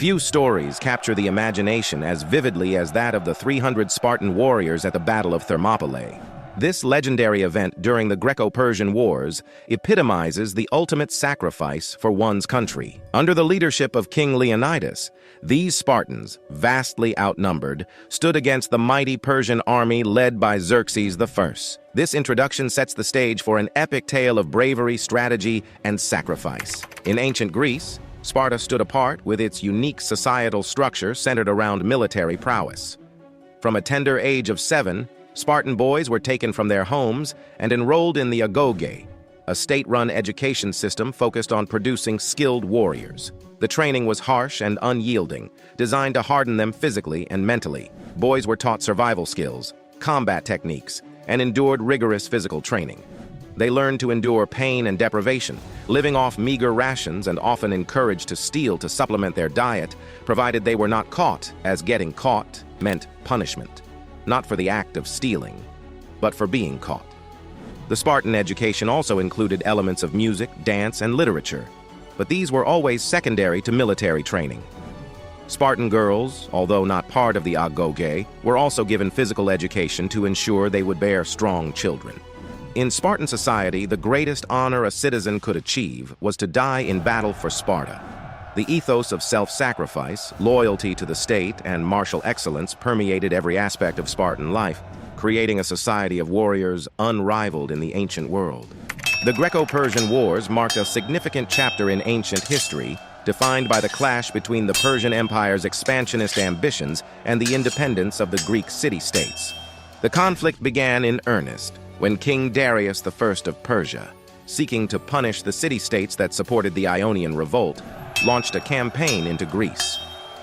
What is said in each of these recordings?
Few stories capture the imagination as vividly as that of the 300 Spartan warriors at the Battle of Thermopylae. This legendary event during the Greco-Persian Wars epitomizes the ultimate sacrifice for one's country. Under the leadership of King Leonidas, these Spartans, vastly outnumbered, stood against the mighty Persian army led by Xerxes I. This introduction sets the stage for an epic tale of bravery, strategy, and sacrifice. In ancient Greece, Sparta stood apart with its unique societal structure centered around military prowess. From a tender age of 7, Spartan boys were taken from their homes and enrolled in the agoge, a state-run education system focused on producing skilled warriors. The training was harsh and unyielding, designed to harden them physically and mentally. Boys were taught survival skills, combat techniques, and endured rigorous physical training. They learned to endure pain and deprivation, living off meager rations and often encouraged to steal to supplement their diet, provided they were not caught, as getting caught meant punishment. Not for the act of stealing, but for being caught. The Spartan education also included elements of music, dance, and literature, but these were always secondary to military training. Spartan girls, although not part of the agoge, were also given physical education to ensure they would bear strong children. In Spartan society, the greatest honor a citizen could achieve was to die in battle for Sparta. The ethos of self-sacrifice, loyalty to the state, and martial excellence permeated every aspect of Spartan life, creating a society of warriors unrivaled in the ancient world. The Greco-Persian Wars marked a significant chapter in ancient history, defined by the clash between the Persian Empire's expansionist ambitions and the independence of the Greek city-states. The conflict began in earnest when King Darius I of Persia, seeking to punish the city-states that supported the Ionian Revolt, launched a campaign into Greece.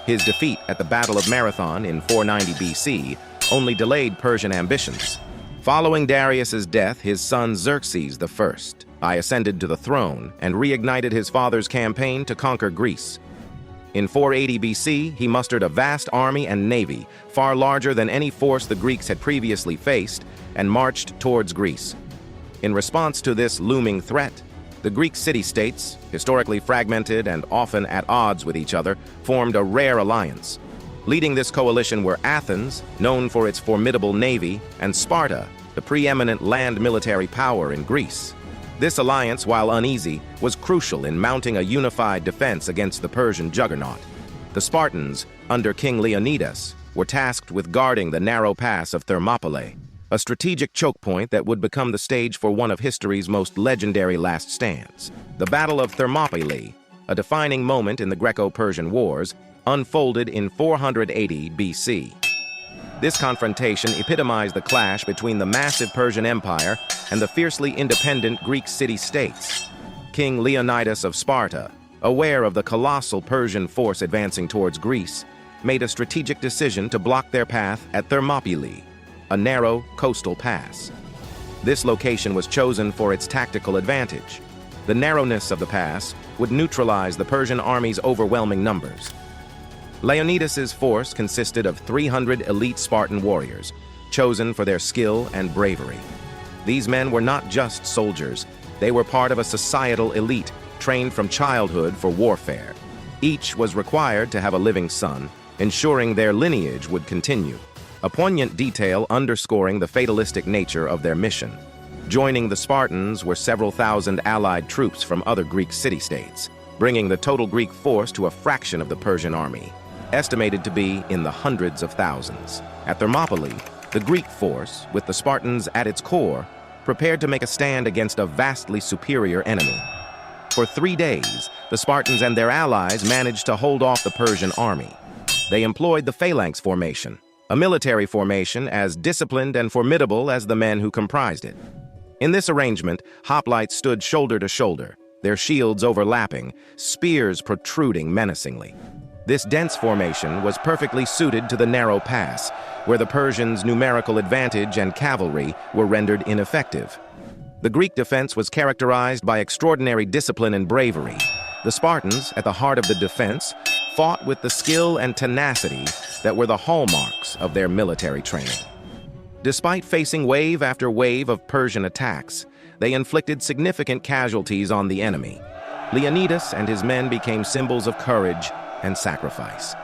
His defeat at the Battle of Marathon in 490 BC only delayed Persian ambitions. Following Darius's death, his son Xerxes I ascended to the throne and reignited his father's campaign to conquer Greece. In 480 BC, he mustered a vast army and navy, far larger than any force the Greeks had previously faced, and marched towards Greece. In response to this looming threat, the Greek city-states, historically fragmented and often at odds with each other, formed a rare alliance. Leading this coalition were Athens, known for its formidable navy, and Sparta, the preeminent land military power in Greece. This alliance, while uneasy, was crucial in mounting a unified defense against the Persian juggernaut. The Spartans, under King Leonidas, were tasked with guarding the narrow pass of Thermopylae, a strategic choke point that would become the stage for one of history's most legendary last stands. The Battle of Thermopylae, a defining moment in the Greco-Persian Wars, unfolded in 480 BC. This confrontation epitomized the clash between the massive Persian Empire and the fiercely independent Greek city-states. King Leonidas of Sparta, aware of the colossal Persian force advancing towards Greece, made a strategic decision to block their path at Thermopylae, a narrow coastal pass. This location was chosen for its tactical advantage. The narrowness of the pass would neutralize the Persian army's overwhelming numbers. Leonidas's force consisted of 300 elite Spartan warriors, chosen for their skill and bravery. These men were not just soldiers, they were part of a societal elite trained from childhood for warfare. Each was required to have a living son, ensuring their lineage would continue, a poignant detail underscoring the fatalistic nature of their mission. Joining the Spartans were several thousand allied troops from other Greek city-states, bringing the total Greek force to a fraction of the Persian army, estimated to be in the hundreds of thousands. At Thermopylae, the Greek force, with the Spartans at its core, prepared to make a stand against a vastly superior enemy. For 3 days, the Spartans and their allies managed to hold off the Persian army. They employed the phalanx formation, a military formation as disciplined and formidable as the men who comprised it. In this arrangement, hoplites stood shoulder to shoulder, their shields overlapping, spears protruding menacingly. This dense formation was perfectly suited to the narrow pass, where the Persians' numerical advantage and cavalry were rendered ineffective. The Greek defense was characterized by extraordinary discipline and bravery. The Spartans, at the heart of the defense, fought with the skill and tenacity that were the hallmarks of their military training. Despite facing wave after wave of Persian attacks, they inflicted significant casualties on the enemy. Leonidas and his men became symbols of courage, and sacrifice.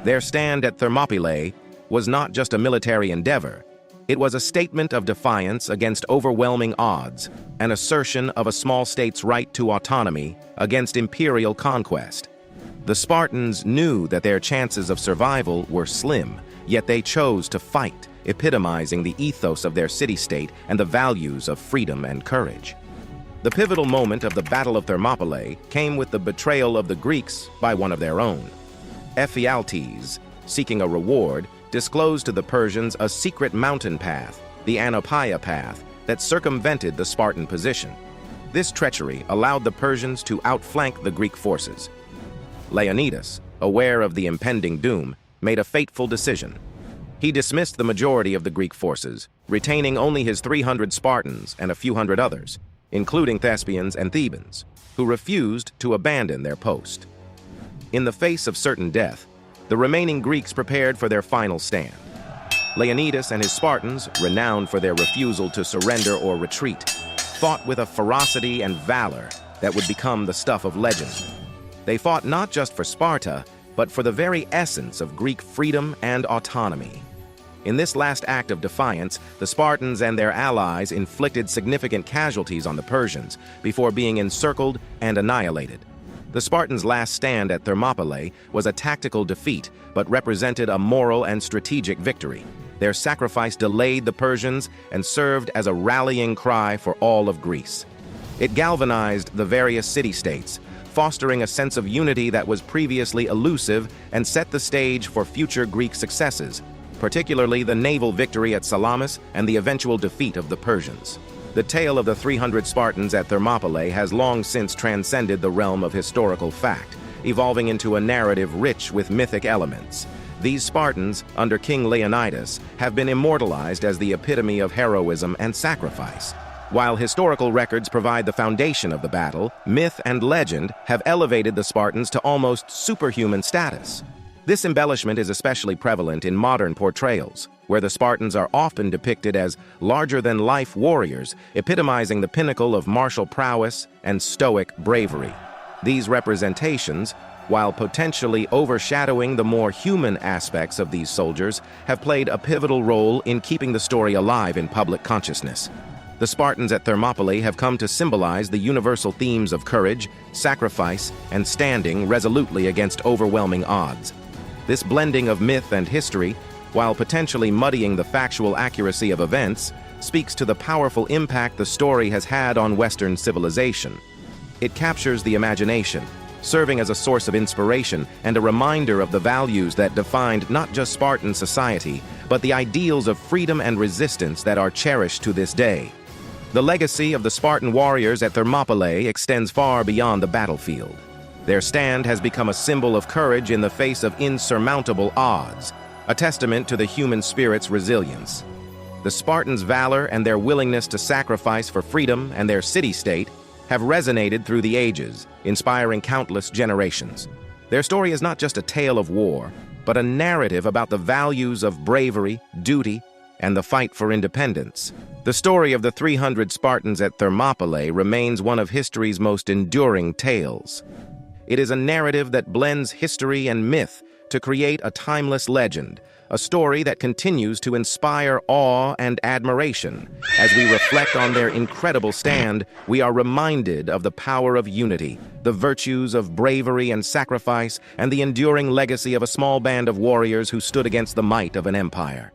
Their stand at Thermopylae was not just a military endeavor, it was a statement of defiance against overwhelming odds, an assertion of a small state's right to autonomy against imperial conquest. The Spartans knew that their chances of survival were slim, yet they chose to fight, epitomizing the ethos of their city-state and the values of freedom and courage. The pivotal moment of the Battle of Thermopylae came with the betrayal of the Greeks by one of their own. Ephialtes, seeking a reward, disclosed to the Persians a secret mountain path, the Anopaia path, that circumvented the Spartan position. This treachery allowed the Persians to outflank the Greek forces. Leonidas, aware of the impending doom, made a fateful decision. He dismissed the majority of the Greek forces, retaining only his 300 Spartans and a few hundred others, including Thespians and Thebans, who refused to abandon their post. In the face of certain death, the remaining Greeks prepared for their final stand. Leonidas and his Spartans, renowned for their refusal to surrender or retreat, fought with a ferocity and valor that would become the stuff of legend. They fought not just for Sparta, but for the very essence of Greek freedom and autonomy. In this last act of defiance, the Spartans and their allies inflicted significant casualties on the Persians before being encircled and annihilated. The Spartans' last stand at Thermopylae was a tactical defeat, but represented a moral and strategic victory. Their sacrifice delayed the Persians and served as a rallying cry for all of Greece. It galvanized the various city-states, fostering a sense of unity that was previously elusive and set the stage for future Greek successes, particularly the naval victory at Salamis and the eventual defeat of the Persians. The tale of the 300 Spartans at Thermopylae has long since transcended the realm of historical fact, evolving into a narrative rich with mythic elements. These Spartans, under King Leonidas, have been immortalized as the epitome of heroism and sacrifice. While historical records provide the foundation of the battle, myth and legend have elevated the Spartans to almost superhuman status. This embellishment is especially prevalent in modern portrayals, where the Spartans are often depicted as larger-than-life warriors, epitomizing the pinnacle of martial prowess and stoic bravery. These representations, while potentially overshadowing the more human aspects of these soldiers, have played a pivotal role in keeping the story alive in public consciousness. The Spartans at Thermopylae have come to symbolize the universal themes of courage, sacrifice, and standing resolutely against overwhelming odds. This blending of myth and history, while potentially muddying the factual accuracy of events, speaks to the powerful impact the story has had on Western civilization. It captures the imagination, serving as a source of inspiration and a reminder of the values that defined not just Spartan society, but the ideals of freedom and resistance that are cherished to this day. The legacy of the Spartan warriors at Thermopylae extends far beyond the battlefield. Their stand has become a symbol of courage in the face of insurmountable odds, a testament to the human spirit's resilience. The Spartans' valor and their willingness to sacrifice for freedom and their city-state have resonated through the ages, inspiring countless generations. Their story is not just a tale of war, but a narrative about the values of bravery, duty, and the fight for independence. The story of the 300 Spartans at Thermopylae remains one of history's most enduring tales. It is a narrative that blends history and myth to create a timeless legend, a story that continues to inspire awe and admiration. As we reflect on their incredible stand, we are reminded of the power of unity, the virtues of bravery and sacrifice, and the enduring legacy of a small band of warriors who stood against the might of an empire.